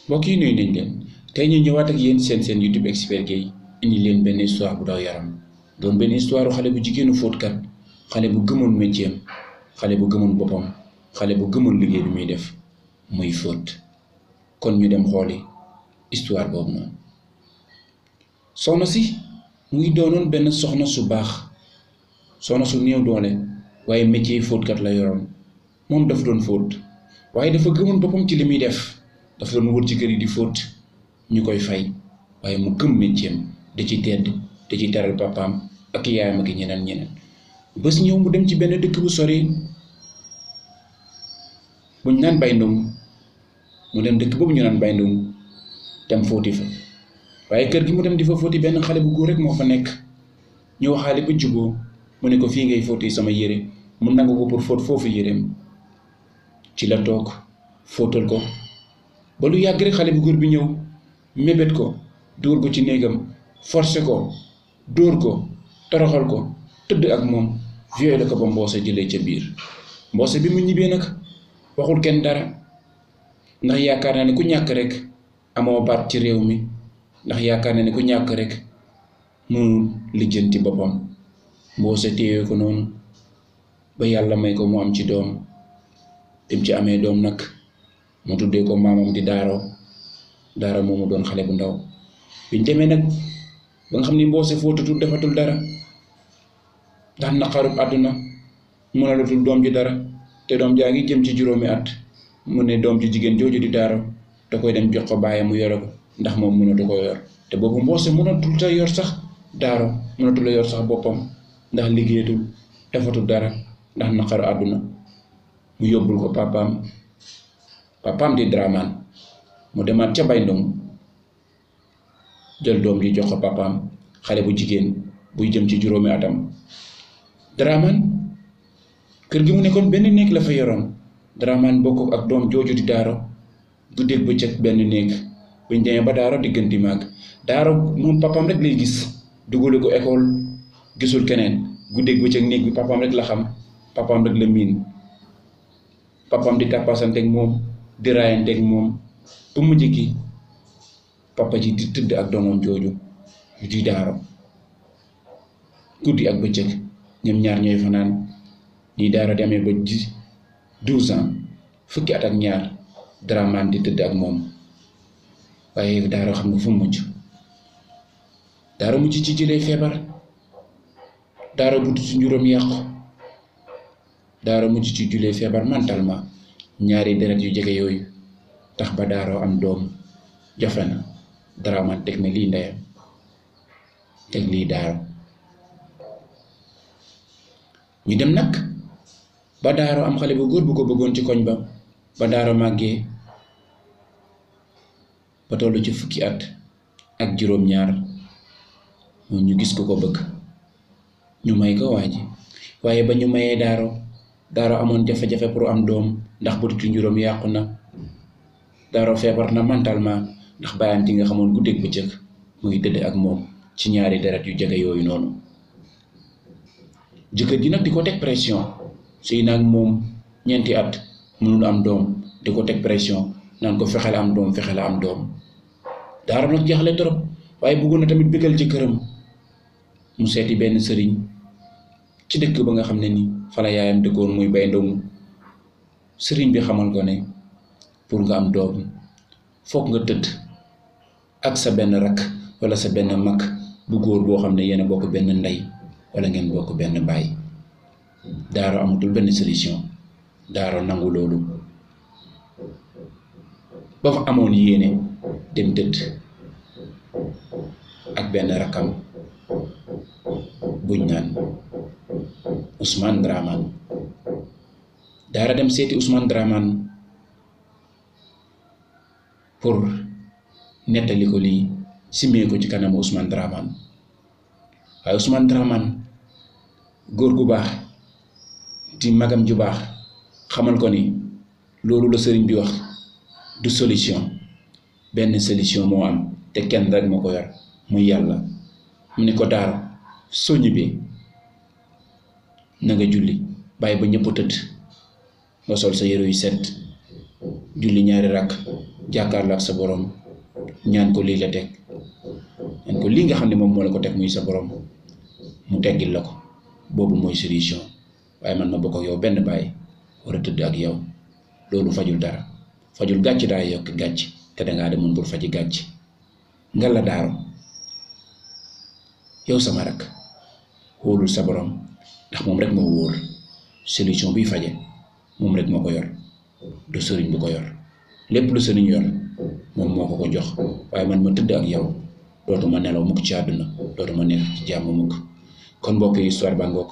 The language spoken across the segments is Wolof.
mbokk yi nuyu nañ leen tey ñu ñëwaat ak yéen seen YouTube Expert Gueye indi leen benn histoire bu daw yaram doon benn histoire xale bu jigéenu fóotkat xale bu gëmoon métier am xale bu gëmoon boppam xale bu gëmoon liggéey bi muy def muy fóot kon ñu dem xooli histoire boobu noonu. soxna si mu ngi doonoon benn soxna su baax soxna su néew doole waaye métier fóotkat la yoroon moom dafa doon fóot waaye dafa gëmoon boppam ci li muy def. dafa doon wër ci kër yi di fóot ñu koy fay waaye mu gëm métier am da ci tedd da ci teral papaam ak yaayam ak ñeneen bés ñëw mu dem ci benn dëkk bu sori buñ naan Bayndung mu dem dëkk boobu ñu naan Bayndung dem fóoti fa waaye kër gi mu dem di fa fóoti benn xale bu góor rek moo fa nekk ñu waxaale ba juboo mu ne ko fii ngay fóoti sama yére mu nangu ko pour fóot foofu yéreem ci la toog fóotal ko ba lu yàgg rek xale bu góor bi ñëw mébét ko dugal ko ci néegam forcé ko dóor ko toroxal ko tëdd ak moom violé ko ba mboose jëlee ca biir mboose bi mu ñibbee nag waxul kenn dara ndax yaakaar naa ne ku ñàkk rek amoo baat ci réew mi ndax yaakaar naa ne ku ñàkk rek mënul lijjanti boppam mboose téye ko noonu ba yàlla may ko mu am ci doom dem ci amee doom nag mu tuddee ko maamam di daaro moomu doon xale bu ndaw biñ demee nag ba nga xam ni mboose fóotatul defatul dara ndax naqarub àdduna mënalatul doom ji dara te doom jaa ngi jëm ci juróomi at mu ne doom ji jigéen jooju di daaro da koy dem jox ko bàyyi mu yore ko ndax moom mënatu ko yor te boobu mboose mënatul ta yor sax daaro mënatul a yor sax boppam ndax liggéeyatul defatul dara ndax naqaru àdduna mu yóbbul ko papaam di Dramane mu demaat ca Bayndung jël doom ji jox ko papaam xale bu jigéen buy jëm ci juróomi atam Dramane kër gi mu nekkoon benn néeg la fa yoroon Dramane bokk ak doom jooju di daaro guddeeg bëccëg benn néeg buñ demee ba daaro diggante màgg daaro moom papaam rek lay gis dugale ko école gisul keneen guddeeg bëccëg néeg bi papaam rek la xam papaam rek la miin papaam di tàppasanteeg moom di raayanteeg moom bu mujj gi papa ji di tëdd ak doomam jooju di daaro guddi ak bëccëg ñoom ñaar ñooy fanaan ñi daaro di amee ba 12 ans fukki at ak ñaar Dramane di tëdd ak moom waaye daaro xam nga fu mujj daaro mujj ci jëlee feebar daaro bu ci njuróom yàqu daaro mujj ci julee feebar mentalement ñaari deret yu jege yooyu tax ba daaro am doom jafe na Dramane teg na lii ndeyam teg lii daaro ñu dem nag ba daaro am xale bu góor bu ko bëggoon ci koñ ba daaro màggee ba tollu ci fukki at ak juróom-ñaar ñu gis ku ko bëgg ñu may ko waa ji waaye ba ñu mayee daaro amoon jafe-jafe pour am doom ndax butitu njuróom yàqu na daaro feebar na mentalement ndax bàyyam ci nga xamoon guddeeg bëccëg mu ngi tëdd ak moom ci ñaari deret yu jege yooyu noonu jëkkër ji nag di ko teg pression suy nag moom ñeenti at mënul am doom di ko teg pression naan ko fexeel am doom daaro nag jaaxle trop waaye bëggoon na tamit bëggal jëkkëram mu seeti benn sëriñ ci dëkk ba nga xam ne ni fala yaayam dëkkoon muy Bayndung sëriñ bi xamal ko ne pour nga am doom foog nga tëdd ak sa benn rakk wala sa benn mag bu góor boo xam ne yéen a bokk benn ndey wala ngeen bokk benn baay daaro amatul benn solution daaro nangu loolu ba fa amoon yéene dem tëdd ak benn rakkam buñ naan Ousmane Dramane daara dem seeti Ousmane Dramane pour nettali ko lii simmee ko ci kanamu Ousmane Dramane waaye Ousmane Dramane góor gu baax di magam ju baax xamal ko ni loolu la sëriñ bi wax du solution benn solution moo am te kenn rek moo ko yor muy yàlla mu ne ko daaro soo ñibbee na nga julli bàyyi ba ñëpp tëdd nga sol sa yére yu set julli ñaari rakk jàkkaarloo ak sa borom ñaan ko lii la teg ñaan ko lii nga xam ne moom moo la ko teg muy sa borom mu teggil la ko boobu mooy solution. waaye man ma bokk ak yow benn baay war a tëdd ak yow loolu fajul dara fajul gàcc daa yokk gàcc te dangaa demoon pour faji gàcc. nga la daaro yow sama rak xoolul sa borom ndax moom rek moo wóor solution biy faje moom rek moo ko yor du sëriñ bu ko yor lépp lu sëriñ yor moom moo ko jox. waaye man ma tëdd ak yow dootuma nelaw mukk ci àdduna dootuma nekk ci jàmm mukk. kon mbokk yi histoire ba ngoog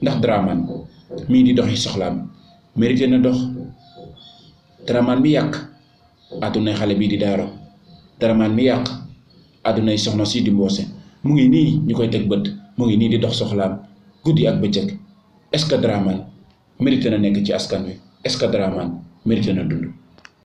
ndax Dramane mii di doxi soxlaam mérité na dox. Dramane bi yàq àddunay xale bii di Daaro, Dramane mi yàq àddunay soxna si di Mboose mu ngi nii ñu koy teg bët mu ngi nii di dox soxlaam guddi ak bëccëg. Est-ce que Dramane mérité na nekk ci askan wi? Est-ce que Dramane mérité na dund?